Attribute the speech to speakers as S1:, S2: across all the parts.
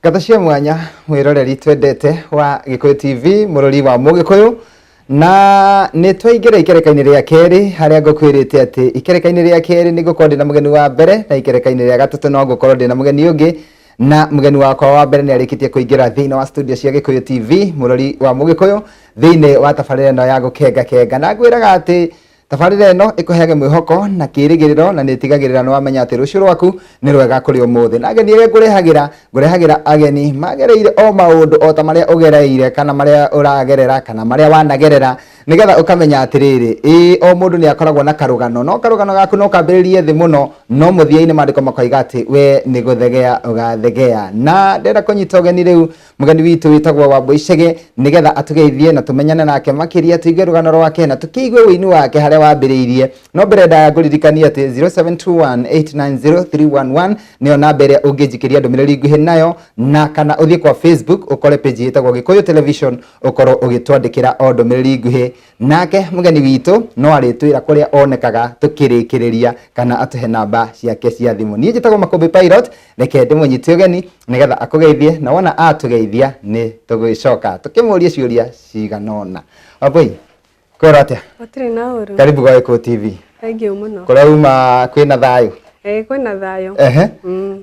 S1: Ngata cia mwanya mwiroreri twendete wa Gikuyu TV murori wa Mugikuyu na ni twaingire ikereka-ini ria keri haria ngukwirite ati ikereka-ini ria keri ni ngukorwo na mugeni wa mbere na ikereka-ini ria gatatu no ngukorwo na mugeni ungi na mugeni wakwa wa mbere ni arikitie kuingira thiini wa studio cia Gikuyu TV murori wa Mugikuyu thiini wa tabarira no ya gukenga na ngwiraga ati tabarira eno ikuhege mwihoko na kirigiriro na nitigagirira no amenya ati rucio rwaku ni rwega kuri umuthi na ageni ire ngurehagira ageni magereire o maundu o ta maria ugereire kana maria uragerera kana maria wanagerera nigetha ukamenya atiriri o mundu ni akoragwo na karugano no karugano gaku no kambiririe thi muno no muthia-ini mandiko makoiga ati we ni guthegea ugathegea na ndenda kunyita ugeni riu mugeni witu witagwo Wambui Chege nigetha atugeithie na tumenyane nake makiria tuige rugano rwake na tukiigue wini wake haria wambiriirie no mbere da nguririkania ati 0721890311 niyo namba iria ungijikiria ndumiriri nguhi nayo na kana uthie kwa Facebook ukore page itagwo Gikuyu Television ukorwo ugitwandikira o ndumiriri nguhi nake mugeni witu no aritwira kuria onekaga tukirikiriria kana atuhe namba ciake cia thimu nie njitagwo Makumbi Pilot reke ndimunyite ugeni nigetha akugeithie na wona atugeithia ni tugicoka tukimuria ciuria ciganona Wambui kwera atia
S2: Watire na uru
S1: karibu kwa Gikuyu TV
S2: thank you muno
S1: kuria uma kwina thayo
S2: kwina thayo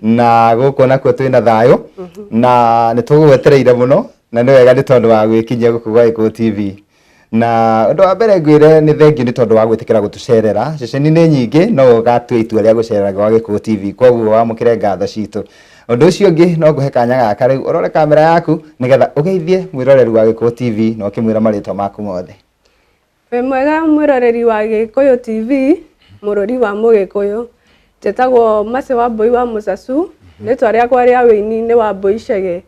S1: na guku nakuo twina thayo na nitugwetereire muno na ni wega ni tondu wa gwikinyia guku kwa Gikuyu TV na undu wa mbere ngwire ni thengiu ni tondu wa gwitikira gutucerera ceceni ni nyingi no ugatue itua ria gucerera kwa Gikuyu TV koguo wamukire ngatho citu undu ucio ngi no nguhe kanya gaka riu urore kamera yaku nigetha ugeithie mwiroreri wa Gikuyu TV no kimwira maritwa maku mothe
S2: we mwega mwiroreri wa Gikuyu TV murori wa Mugikuyu jetagwo Mase Wambui wa Musasu ritwa riakwa ria wini ni Wambui Chege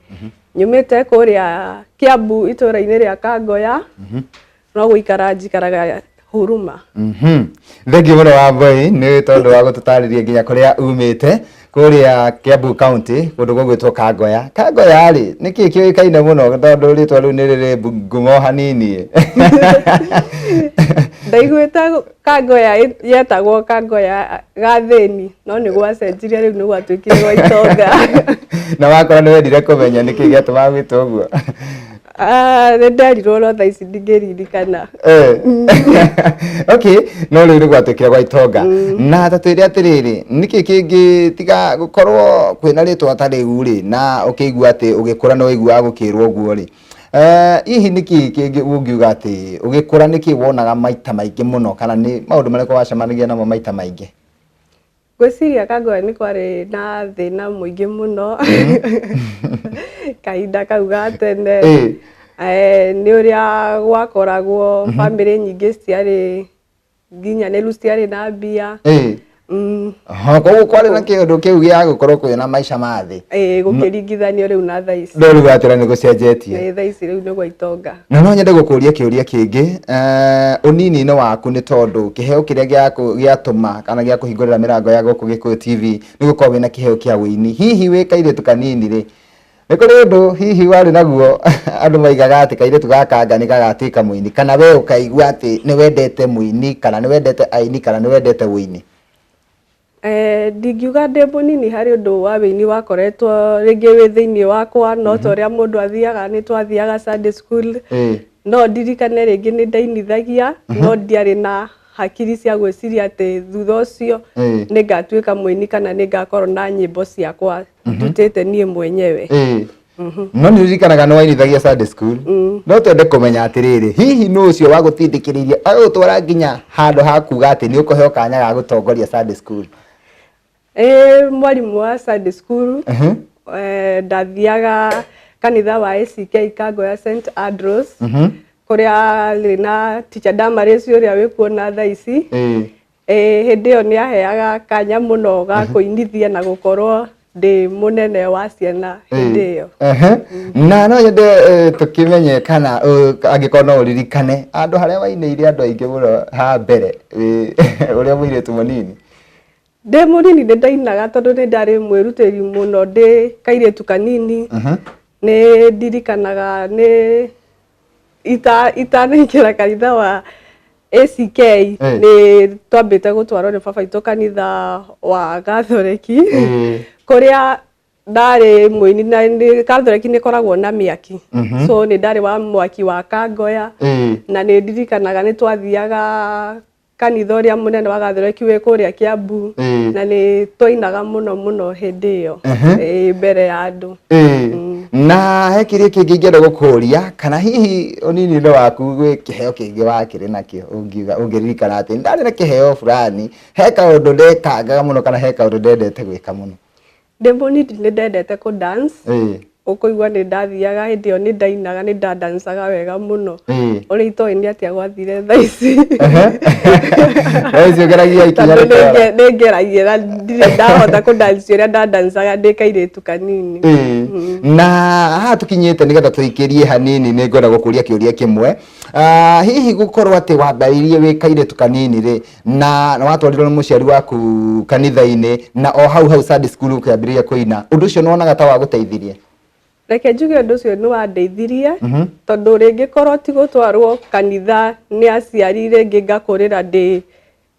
S2: nyumite kuria Kiambu itura-ini ria Kangoya no guikara njikaraga Huruma
S1: thengiu muno Wambui ni tondu wa gututariria nginya kuria umite kuria Kiambu County kundu gwitwo Kangoya ri niki kiuikaine muno tondu ritwa riu ni riri ngumo hanini
S2: ndaiguita Kangoya yetagwo Kangoya gathini no ni gwacenjirie riu ni gwatuikire gwa itonga
S1: na wakora ni wendire kumenya niki giatuma gwitwo guo
S2: nderirwo no thaa ici ndingĩririkana
S1: okay no riu ni gwatuikire gwa itonga na tatwire atiriri niki kingi tiga gukorwo kwina ritwa atariu ri na ukigua ati ugikura no igua gukirwo guo ri hihi niki kingi ungiuga ati ugikura niki wonaga maita maingi muno kana ni maundu mariko wacemanagia namo maita maingi
S2: gwiciria Kangoya ni kwari na thina muingi muno kahinda kau ga tene ni uria gwakoragwo family nyingi ciari nginya ni ciari na mbia
S1: koguo kwari na kindu kiu gia gukorwo kwina maica mathi
S2: gukiringithanio riu na thaa ici
S1: riu gatira ni gucenjetie
S2: thaa ici riu ni gwa itonga
S1: na no nyende gukuria kiuria kingi unini no waku ni tondu kiheo kiria giatuma kana gia kuhingurira mirango ya guku Gikuyu TV ni gukorwo wina kiheo kia wini hihi wikaire tukanini ri ni kuri undu hihi wari naguo andu maigaga ati kaire tugakanga ni gagatika muini kana we ukaigua ati ni wendete muini kana ni wendete aini kana ni wendete wini
S2: ndingiuga ndi munini hari undu wa wini wakoretwo ringi wi thiini wakwa no toria mundu athiaga ni twathiaga Sunday school no ndirikane ringi ni ndainithagia no ndiari na hakiri cia gwiciria ati thutha ucio ni ngatuika muini kana ni ngakorwo na nyimbo ciakwa ndutite nie mwenyewe
S1: no ni ririkanaga no wainithagia Sunday school no twende kumenya atiriri hihi no ucio wa gutindikiriria agutwara nginya handu ha kuga ati ni ukuheo kanya ga gutongoria Sunday school
S2: mwarimu wa Sunday school ndathiaga kanitha wa ACK Kangoya St Andrews kuria rina teacher Damaresi uria wikuona thaa ici hindi iyo ni aheaga kanya muno ga kuinithia na gukorwo ndi munene wa ciana hindi iyo
S1: na no nyende tukimenye kana angikorwo no uririkane andu haria wainiire andu aingi muno ha mbere uria mwiritu munini
S2: ndi munini ndi ndainaga tondu ni ndari mwirutiri muno ndi kairitu kanini ni ndirikanaga ni itanikira kanitha wa ACK ni twambite gutwarwo ni baba itu kanitha wa Gathoreki kuria ndari muini na Catholic ni koragwo na miaki so ni ndari wa mwaki wa Kangoya na ni ndirikanaga ni twathiaga kanitha uria munene wa Catholic we kuria Kiambu na ni twainaga muno hindi iyo mbere ya andu
S1: na hekirie kingi ngenda gukuria kana hihi onini ndo waku gwe kiheo kingi wakire nakio ungiuga ungiririkana ati ndari na kiheo fulani heka undu ndekaga muno kana heka undu ndendete gwika muno
S2: ndeboniti ni ndendete ku dance ukuigwa ni ndathiaga hindi iyo ni ndainaga ni ndadancaga wega muno uri itoi ni atia gwathire thaici
S1: ezo geragia ikinya
S2: ni ngeragia ndahota ku dance uria ndadancaga ndikairitu kanini
S1: na haha tukinyite nigetha tuikirie hanini ni ngwenda gukuria kiuria kimwe hihi gukorwo ati wambaririe wikairitu kanini ri na watwarirwo ni muciari waku kanitha-ini na o hau Sunday school ukiambiriria kuina undu ucio nuonaga ta wa guteithirie
S2: reke njuge undu ucio ni wandeithirie tondu ringi korwo ti gutwarwo kanitha ni aciari ringi ngakurira ndi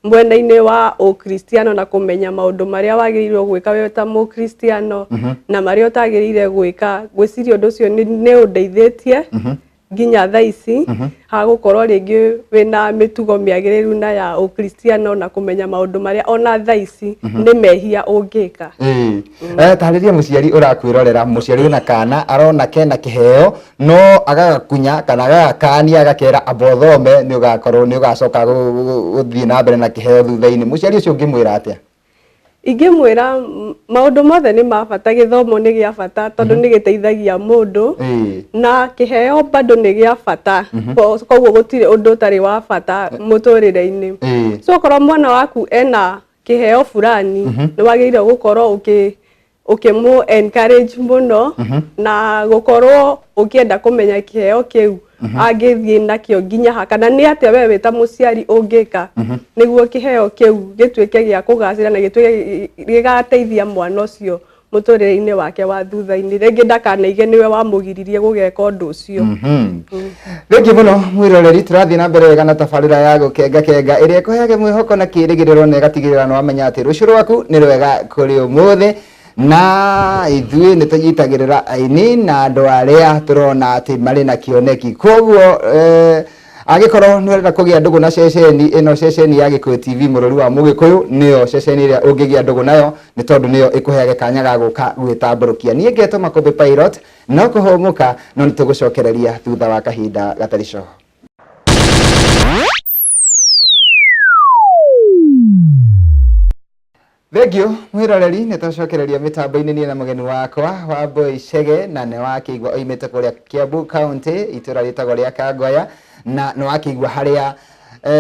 S2: mwena-ini wa ukristiano na kumenya maundu maria wagirirwo gwika we ta mukristiano na maria utagirire gwika gwiciria undu ucio ni undeithitie nginya thaici hagukorwo ringi wina mitugo miagiriru na ya ukristiano na kumenya maundu maria ona thaici ni mehia ungika
S1: tariria muciari urakwirorera muciari wina kana arona kena kiheo no agagakunya kana agagakania agakera abothome ni ugakorwo ni ugacoka guthii na mbere na kiheo thutha-ini muciari ucio ngimwira atia
S2: ingimwira maundu mothe ni mabata githomo ni gia bata tondu ni giteithagia mundu na kiheo bado ni gia bata koguo gutire undu utari wa bata muturire-ini so korwo mwana waku ena kiheo fulani ni wagirire gukorwo ukimu encourage muno na gukorwo ukienda kumenya kiheo kiu agithie nakio nginya hakana ni atia we wita muciari ungika niguo kiheo kiu gituike gia kugacira na gituike gigateithia mwana ucio muturire-ini wake wa thutha-ini ringi ndakanaige niwe wamugiririe gugeka undu ucio
S1: Thengi muno mwiroreri turathii na mbere na tabarira ya gukenga iria ikuheage mwihoko na kirigiriro na igatigirira no amenya ati rucio rwaku ni rwega kuri umuthi na ithui ni tunyitagirira aini na andu aria turona ati mari na kioneki koguo agikorwo ni urenda kugia ndugu na ceceni ino ceceni ya Gikuyu TV murori wa Mugikuyu niyo ceceni iria ungigia ndugu nayo ni tondu niyo ikuheage kanya ga guka gwitamburukia nie ngeto Makumbi pilot no kuhumuka no nitugucokereria thutha wa kahinda gatari coho. Thegio mwiroreri nitucokereria mitambo-ini nie na mugeni wakwa Wambui Chege na ne wakigwa oimite kuria Kiambu County itura ritagwo ria Kangoya na no wakigwa haria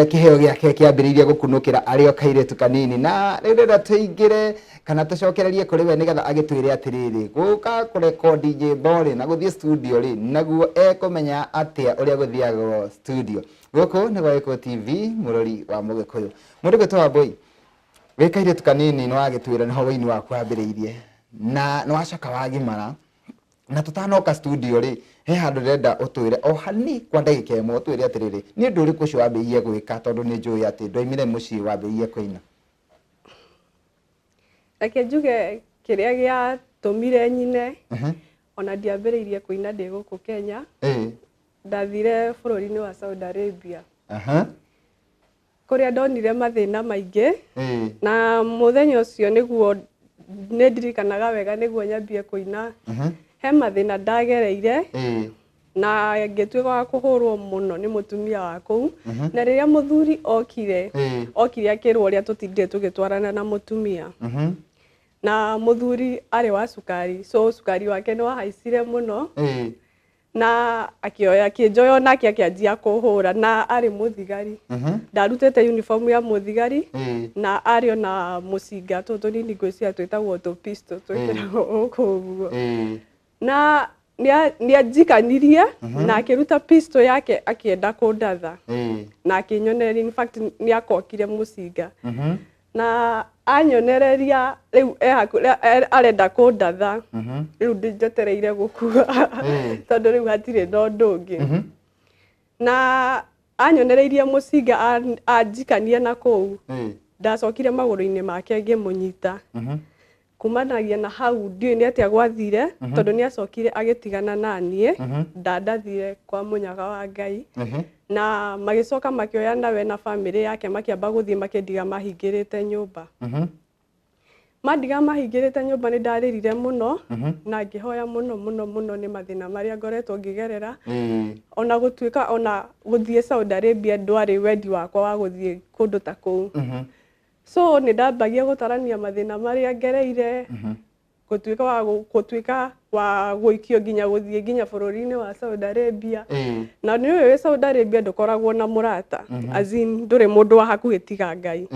S1: kiheo giake kiambiririe gukunukira ario kairetu kanini na rĩrĩa tuingire kana tucokererie kuri we nigetha agitwire atiriri guka kurekodi nyimbo na guthie studio ri naguo ekumenya atia uria guthiagwo studio guku ni gwa Gikuyu TV murori wa Mugikuyu mundu gwitwa Wambui wikairetu kanini no agitwira niho waini waku ambiriirie na no wacoka wagimara na tutanoka studio ri he handu renda utwire o hani kwa ndagika imwe utwire atiriri ni ndu uriku cio wambirie gwika tondu ni njui ati ndoimire mucii wambirie kuina
S2: reke njuge kiria gia tumire nyine ona ndiambiriirie kuina ndi guku Kenya ndathire bururi-ini wa Saudi Arabia kuria ndonire mathina maingi na muthenya ucio niguo ni ndirikanaga wega niguo nyambie kuina he mathina ndagereire na ngituika wa kuhurwo muno ni mutumia wa kuu na riria muthuri okire akirwo uria tutindire tugitwarana na mutumia na muthuri ari wa sukari so sukari wake no haicire muno na akioya kinjoyo nake akianjia kuhura na ari muthigari ndarutete uniform ya muthigari na ari ona mucinga tutu nini ngwiciria twitagwo tu pistol twitagwo kuguo na ni ajikanirie na akiruta pistol yake akienda kundatha na akinyonereria in fact ni akokire mucinga na anyonereria riu arenda kundatha riu ndinjetereire gukua tondu riu hatire no ndungi na anyonereirie mucinga anjikanie na kuu ndacokire maguru-ini make ngimunyita kumanagia na hau ndiũ nĩ atĩa gwathire tondũ nĩ acokire agĩtigana na niĩ ndandathire kwa mũnyaga wa Ngai na magĩcoka makĩoya nawe na family yake makĩamba gũthiĩ makĩndiga mahingĩrĩte nyũmba mandiga mahingĩrĩte nyũmba nĩ ndarĩrire mũno na ngĩhoya mũno nĩ mathĩna marĩa ngoretwo ngĩgerera ona gũtuĩka ona gũthiĩ Saudi Arabia ndwarĩ wendi wakwa wa gũthiĩ kũndũ ta kũu so nĩ ndambagia gũtarania mathĩna marĩa ngereire gũtuĩka wa gũikio nginya gũthiĩ nginya bũrũri-inĩ wa Saudi Arabia na nĩ ũĩ Saudi Arabia ndũkoragwo na mũrata as in ndũrĩ mũndũ wa hakuhĩ tiga Ngai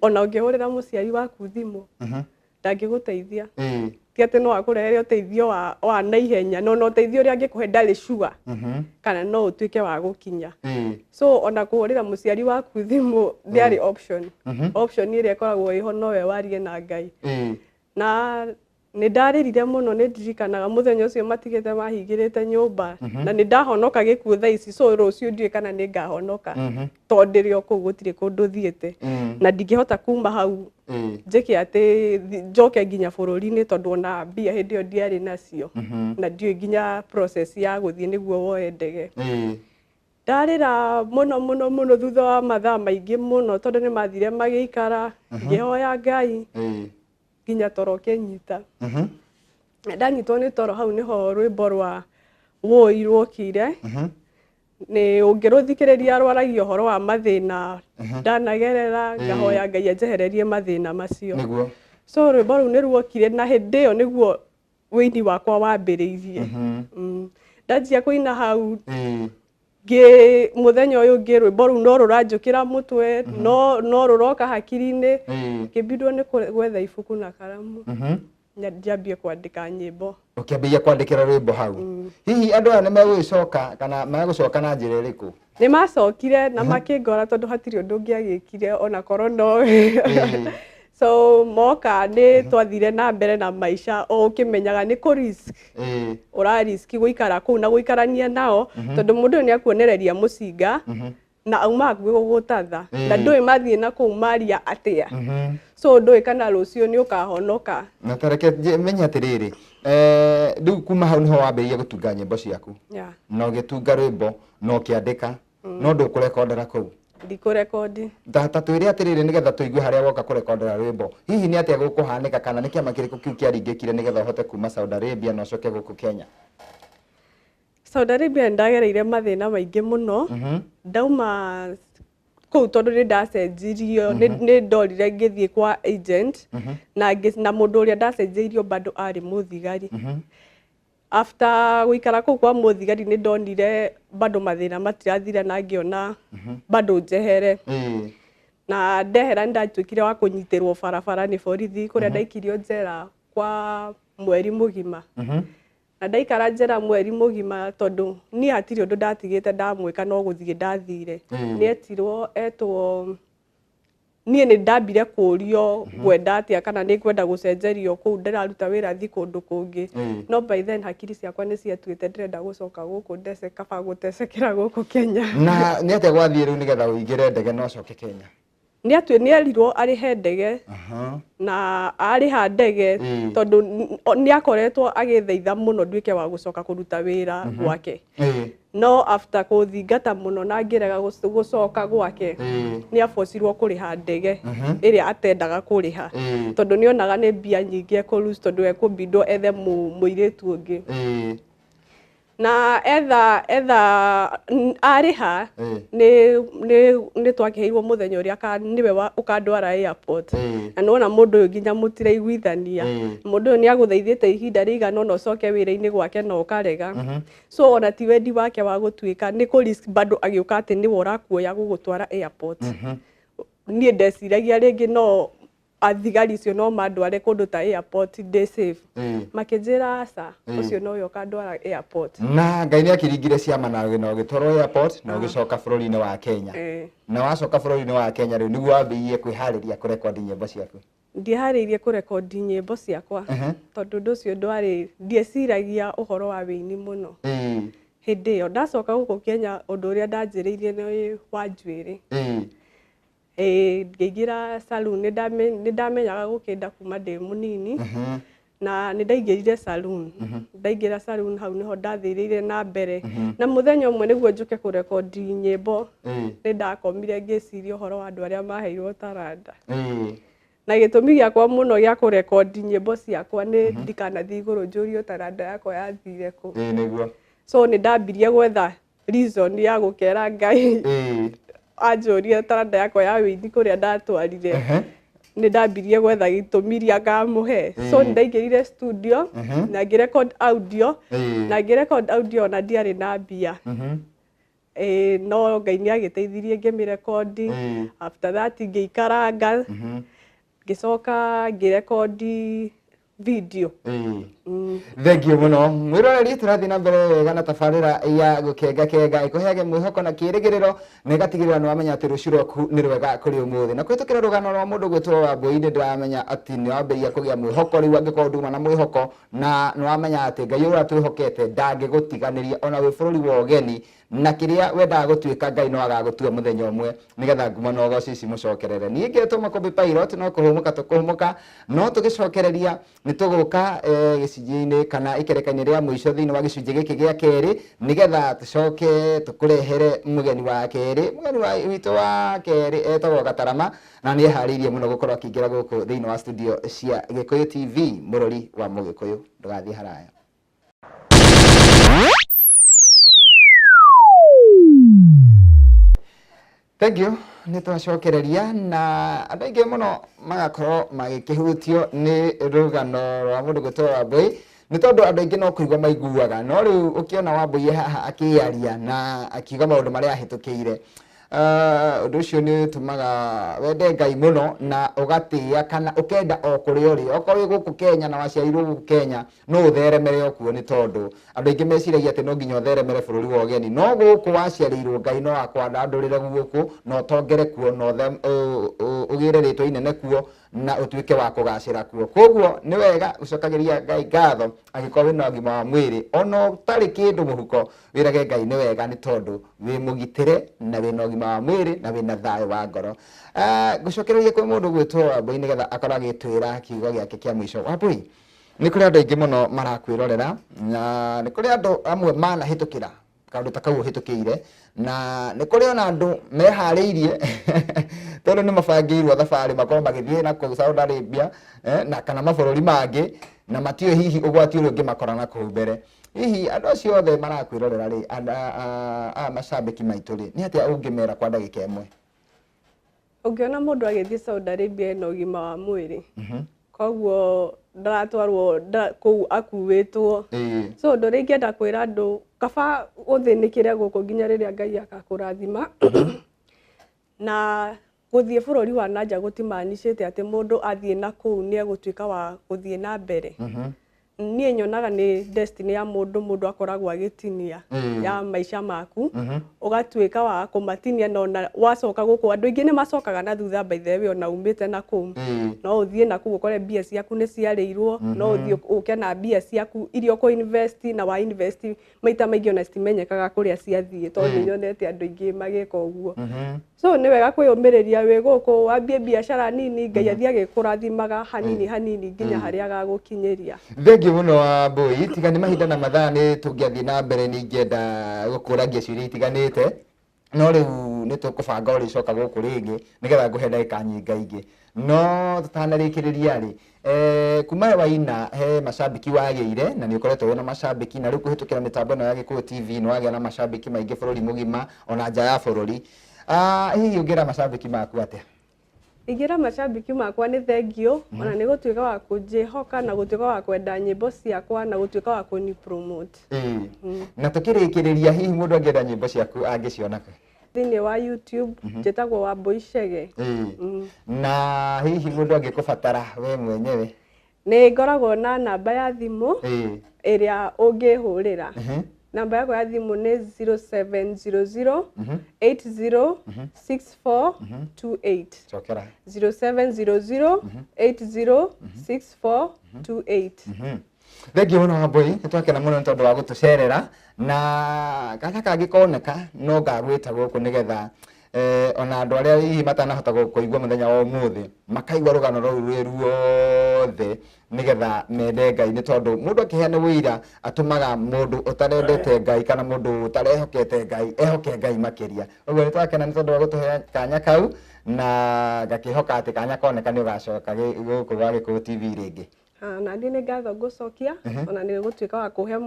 S2: ona ũngĩhũrĩra mũciari waku thimũ ndangĩgũteithia ti atĩ no akũrehere ũteithio wa naihenya no ũteithio ũrĩa angĩkũhe ndarĩ sure kana no ũtuĩke wa gũkinya so ona kũhũrĩra mũciari waku thimũ ndĩarĩ option ĩrĩa ĩkoragwo ĩho nowe warie na Ngai na nĩ ndarĩrire mũno nĩ ndirikanaga mũthenya ũcio matigĩte mahingĩrĩte nyũmba na nĩ ndahonoka gĩkuũ thaa ici so rũciũ ndiũĩ kana nĩ ngahonoka tondũ ndĩrĩ o kũu gũtirĩ kũndũ thiĩte na ndingĩhota kuma hau njĩke atĩ njoke nginya bũrũri-inĩ tondũ ona mbia hĩndĩ ĩyo ndiarĩ nacio na ndiũĩ nginya process ya gũthiĩ nĩguo woe ndege ndarĩra mũno thutha wa mathaa maingĩ mũno tondũ nĩ mathire magĩikara ngĩhoya Ngai nginya toro kĩnyita ndanyitwo nĩ toro hau nĩho rwĩmbo rwa woi rwokire nĩ ũngĩrũthikĩrĩria rwaragia ũhoro wa mathĩna ndanagerera ngahoya Ngai anjehererie mathĩna macio so rwĩmbo rũu nĩ rwokire na hĩndĩ ĩyo nĩguo wĩini wakwa wambĩrĩirie ndanjia kũina hau mũthenya ũyũ ũngĩ rwĩmbo rũu no rũranjũkĩra mũtwe no rũroka hakiri-inĩ ngĩbindwo nĩ gwetha ibuku na karamu njambie kwandĩka nyĩmbo
S1: ũkĩambĩrĩria kwandĩkĩra rwĩmbo hau hihi andũ aya nĩ megũgĩcoka kana megũcoka na njĩra ĩrĩkũ
S2: nĩ macokire na makĩngora tondũ hatirĩ ũndũ ũngĩagĩkire ona korwo no so moka nĩ twathire na mbere na maica o ũkĩmenyaga nĩ kũ risk ũrarisk gũikara kũu na gũikarania nao tondũ mũndũ nĩ akuonereria mũcinga na auma hakuhĩ gũgũtatha na ndũĩ mathiĩ na kũu maria atĩa so ndũĩ kana rũciũ nĩ ũkahonoka
S1: na tareke menye atĩrĩrĩ rĩu kuma hau nĩho wambĩrĩirie gũtunga nyĩmbo ciaku na ũgĩtunga rwĩmbo na ũkĩandĩka no ndũkũrekondera kũu
S2: ndikũrekondi
S1: ta twĩre atĩrĩrĩ nĩgetha tũigue harĩa woka kũrekondera rwĩmbo hihi nĩ atĩa gũkũhanĩka kana nĩ kĩama kĩrĩkũ kĩu kĩaringĩkire nĩgetha ũhote kuma Saudi Arabia na ũcoke gũkũ Kenya
S2: Saudi Arabia ndagereire mathĩna maingĩ mũno ndauma kũu tondũ nĩ ndacenjirio nĩ ndorire ngĩthiĩ kwa agent na mũndũ ũrĩa ndacenjirio bado arĩ mũthigari after gũikara kũu kwa mũthigari nĩ ndonire bado mathĩna matirathira na ngĩona bado njehere na ndehera ndatuĩkire wa kũnyitĩrwo barabara nĩ borithi kũrĩa ndaikirio njera kwa mweri mũgima na ndaikara njera mweri mũgima tondũ niĩ hatirĩ ũndũ ndatigĩte ndamwĩka no gũthiĩ ndathire nĩ etwo niĩ nĩ ndambire kũrio ngwenda atĩa kana nĩ ngwenda gũcenjerio kũu ndĩraruta wĩra thiĩ kũndũ kũngĩ no by then hakiri ciakwa nĩ ciatuĩte ndĩrenda gũcoka gũkũ kaba gũtecekera gũkũ Kenya
S1: na nĩ atĩa gwathiĩ rĩu nĩgetha ũingĩre ndege no ũcoke Kenya
S2: nĩ erirwo arĩhe ndege na arĩha ndege tondũ nĩ akoretwo agĩthaitha mũno nduĩke wa gũcoka kũruta wĩra gwake no after kũthingata mũno na ngĩrega gũcoka gwake nĩ abocirwo kũrĩha ndege ĩrĩa atendaga kũrĩha tondũ nĩ onaga nĩ mbia nyingĩ ekũlose tondũ ekũbindwo ethe mũirĩtu ũngĩ na etha arĩha nĩ twakĩheirwo mũthenya ũrĩa nĩwe ũkandwara airport na nĩwona mũndũ ũyũ nginya mũtiraiguithania mũndũ ũyũ nĩ agũthaithĩte ihinda rĩigana ũna ũcoke wĩra-inĩ gwake na ũkarega so ona ti wendi wake wa gũtuĩka nĩ kũ risk bado agĩũka atĩ nĩwe ũrakuoya gũgũtwara airport niĩ ndeciragia rĩngĩ no athigari icio no mandware kũndũ ta airport ndĩ safe makĩnjĩra aca ũcio no ũyũ ũkandwara airport
S1: na Ngai nĩ akĩringire ciama nawe na ũgĩtwarwo airport na ũgĩcoka bũrũri-inĩ wa Kenya na wacoka bũrũri-inĩ wa Kenya rĩu nĩguo wambĩrĩirie kwĩharĩria kũrekondi nyĩmbo ciaku
S2: ndiharĩirie kũrekondi nyĩmbo ciakwa tondũ ũndũ ũcio ndwarĩ ndieciragia ũhoro wa wĩini mũno hĩndĩ ĩyo ndacoka gũkũ Kenya ũndũ ũrĩa ndanjĩrĩirie nĩ wa njuĩrĩ ngĩingĩra saloon nĩ ndamenyaga gũkĩnda kuma ndĩ mũnini na nĩ ndaingĩrire saloon ndaingĩra saloon hau nĩho ndathĩrĩire na mbere na mũthenya ũmwe nĩguo njũke kũrekondi nyĩmbo nĩ ndakomire ngĩciria ũhoro wa andũ arĩa maheirwo taranda na gĩtũmi gĩakwa mũno gĩa kũrekondi nyĩmbo ciakwa nĩ ndikanathiĩ igũrũ njũrio taranda yakwa yathire kũ
S1: nĩguo
S2: so nĩ ndambirie gwetha reason ya gũkera Ngai anjũrie taranda yakwa ya wĩini kũrĩa ndatwarire nĩ ndambirie gwetha gĩtũmi gĩa ngamũhe so nĩ ndaingĩrire studio na ngĩrecord audio na ngĩrecord audio na ndiarĩ na mbia no Ngai nĩ agĩteithirie ngĩmĩrekondi after that ngĩikaranga ngĩcoka ngĩrekondi video
S1: thengio muno mwiroreri turathi na mbere wega na tabarĩra ya gũkenga ikuheage mwĩhoko na kĩrĩgĩrĩro na igatigĩrĩra nĩ wamenya atĩ rũciũ rwaku nĩ rwega kũrĩ ũmũthĩ na kwĩtũkĩra rũgano rwa mũndũ gwĩtwo Wambui nĩ ndĩramenya atĩ nĩ wambĩrĩria kũgĩa mwĩhoko rĩu angĩkorwo nduma na mwĩhoko na nĩ wamenya atĩ Ngai ũrĩa twĩhokete ndangĩgũtiganĩria ona wĩ bũrũri wa ũgeni na kĩrĩa wendaga gũtuĩka Ngai no agagũtua mũthenya ũmwe nĩgetha nguma na ũgoci ici mũcokerere niĩ ngĩtwo Makumbi pilot no kũhũmũka tũkũhũmũka no tũgĩcokereria nĩ tũgũka gĩcunjĩ-inĩ kana ikereka-inĩ rĩa mũico thĩinĩ wa gĩcunjĩ gĩkĩ gĩa kerĩ nĩgetha tũcoke tũkũrehere mũgeni wa kerĩ mũgeni witũ wa kerĩ etagwo Gatarama na nĩ eharĩirie mũno gũkorwo akĩingĩra gũkũ thĩinĩ wa studio cia Gikuyu TV mũrori wa Mũgĩkũyũ ndũgathiĩ haraya. Thank you. Nĩ twacokereria na andũ aingĩ mũno magakorwo magĩkĩhutio nĩ rũgano rwa mũndũ gwĩtwo Wambui nĩ tondũ andũ aingĩ no kũigua maiguaga no rĩu ũkĩona Wambui haha akĩaria na akiuga maũndũ marĩa ahĩtũkĩire ũndũ ũcio nĩ ũtũmaga wende Ngai mũno na ũgatĩĩa kana ũkenda o kũrĩa ũrĩ okorwo wĩ gũkũ Kenya na waciarirwo gũkũ Kenya no ũtheremere okuo nĩ tondũ andũ aingĩ meciragia atĩ no nginya ũtheremere bũrũri wa ũgeni no gũkũ waciarĩirwo Ngai no akwandandũrĩre gũkũ na ũtongere kuo na ũgĩre rĩtwa inene kuo na ũtuĩke wa kũgacĩra kuo koguo nĩ wega ũcokagĩria Ngai ngatho angĩkorwo wĩna ũgima wa mwĩrĩ ona ũtarĩ kĩndũ mũhuko wĩrage Ngai nĩ wega nĩ tondũ wĩ mũgitĩre na wĩna ũgima wa mwĩrĩ na wĩna thayũ wa ngoro gũcokereria kwĩ mũndũ gwĩtwo Wambui nĩgetha akorwo agĩtwĩra kiugo gĩake kĩa mũico. Wambui nĩ kũrĩ andũ aingĩ mũno marakwĩrorera na nĩ kũrĩ andũ amwe manahĩtũkĩra kaũndũ ta kau ũhĩtũkĩire na nĩ kũrĩ ona andũ meharĩirie tondũ nĩ mabangĩirwo thabarĩ makorwo magĩthiĩ na kũu Saudi Arabia na kana mabũrũri mangĩ na matiũĩ hihi ũgwati ũrĩa ũngĩmakora na kũu mbere hihi andũ acio othe marakwĩrorera rĩ macambĩki maitũ rĩ nĩ atĩa ũngĩmera kwa ndagĩka ĩmwe?
S2: Ũngĩona mũndũ agĩthiĩ Saudi Arabia ena ũgima wa mwĩrĩ koguo ndaratwarwo kũu akuĩtwo so ũndũ ũrĩa ingĩenda kwĩra andũ kaba gũthĩnĩkĩre gũkũ nginya rĩrĩa Ngai agakũrathima na gũthiĩ bũrũri wa nanja gũtimanicĩte atĩ mũndũ athiĩ na kũu nĩ egũtuĩka wa gũthiĩ na mbere niĩ nyonaga nĩ destiny ya mũndũ akoragwo agĩtinia ya maica maku ũgatuĩka wa kũmatinia na wacoka gũkũ andũ aingĩ nĩ macokaga na thutha by the way ona umĩte na kũu no ũthiĩ na kũu ũkore mbia ciaku nĩ ciarĩirwo no ũthiĩ ũke na mbia ciaku iria ũkũ invest na wa invest maita maingĩ ona citimenyekaga kũrĩa ciathiĩ tondũ nĩ nyonete andũ aingĩ magĩka ũguo so nĩ wega kwĩyũmĩrĩria wĩ gũkũ wambie biacara nini Ngai athiĩ agĩkũrathimaga hanini hanini nginya harĩa agagũkinyĩria.
S1: Thengiũ mũno Wambui tiga nĩ mahinda na mathaa nĩ tũngĩathiĩ na mbere nĩ ingĩenda gũkũragia ciũria itiganĩte no rĩu nĩ tũkũbanga ũrĩcoka gũkũ rĩngĩ nĩgetha ngũhe ndagĩka nyingaingĩ no tũtanarĩkĩrĩria rĩ kuma waina he macambĩki wagĩire na nĩ ũkoretwo wĩna macambĩki na rĩu kũhĩtũkĩra mĩtambo ĩno ya Gikuyu TV nĩ wagĩa na macambĩki maingĩ bũrũri mũgima ona nja ya bũrũri hihi ũngĩra macambĩki maku atĩa?
S2: Ingĩra macambĩki makwa nĩ thengio ona nĩ gũtuĩka wa kũnjĩhoka na gũtuĩka wa kwenda nyĩmbo ciakwa na gũtuĩka wa kũni promote.
S1: Na tũkĩrĩkĩrĩria hihi mũndũ angĩenda nyĩmbo ciaku angĩciona kũ?
S2: Thĩinĩ wa YouTube njĩtagwo Wambui Chege.
S1: Na hihi mũndũ angĩkũbatara we mwenyewe?
S2: Nĩ ngoragwo na namba ya thimũ ĩrĩa ũngĩhũrĩra. Namba yakwa ya thimũ nĩ 0700 806428.
S1: Chokera.
S2: 0700 806428.
S1: Thengiũ mũno Wambui nĩ twakena mũno nĩ tondũ wa gũtũcerera na kanya kangĩkoneka no ngagwĩta gũkũ nĩgetha ona andu aria hihi matanahota kuigua muthenya wa umuthi makaigua rugano rũu rwĩ ruothe nigetha mende Ngai ni tondu mundu akiheana wĩira atumaga mundu utarendete Ngai kana mundu utarehokete Ngai ehoke Ngai makiria. Ũguo ni twakena ni tondu wa gutuhe kanya kau na gakihoka ati kanya koneka ni ugacoka guku gwa Gikuyu TV ringi.
S2: Na ndi nĩ ngatho ngũcokia ona nĩ gũtuĩka wa kũhe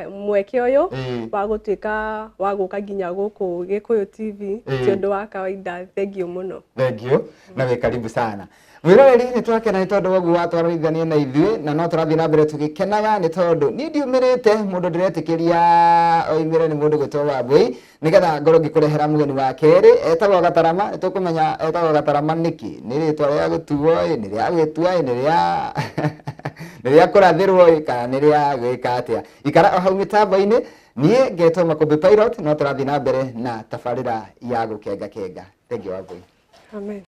S2: mweke ũyũ wa gũtuĩka wa gũka nginya gũkũ Gikuyu TV ti ũndũ wa kawaida. Thengio mũno. Thengio
S1: na wĩ karibu sana. Mwiroreri nĩ twakena nĩ tondu woguo watwarithania na ithuĩ na no tũrathiĩ na mbere tũgĩkenaga nĩ tondu niĩ ndiumĩrĩte mũndũ ndĩretĩkĩria oimĩre nĩ mũndũ gwĩtwo Wambui nigetha ngorwo ngĩkũrehera mũgeni wa kerĩ etagwo Gatarama. Nĩtũkũmenya etagwo Gatarama nĩkĩ, nĩ rĩtwa rĩa gũtuo nĩ rĩa gwĩtua nĩ rĩa kũrathĩrwo kana nĩ rĩa gwĩka atĩa. Ikara o hau mĩtambo-inĩ, niĩ ngetwo Makumbi Pilot no tũrathiĩ na mbere na tabarĩra ya gũkenga. Thengiũ Wambui.
S2: Amen.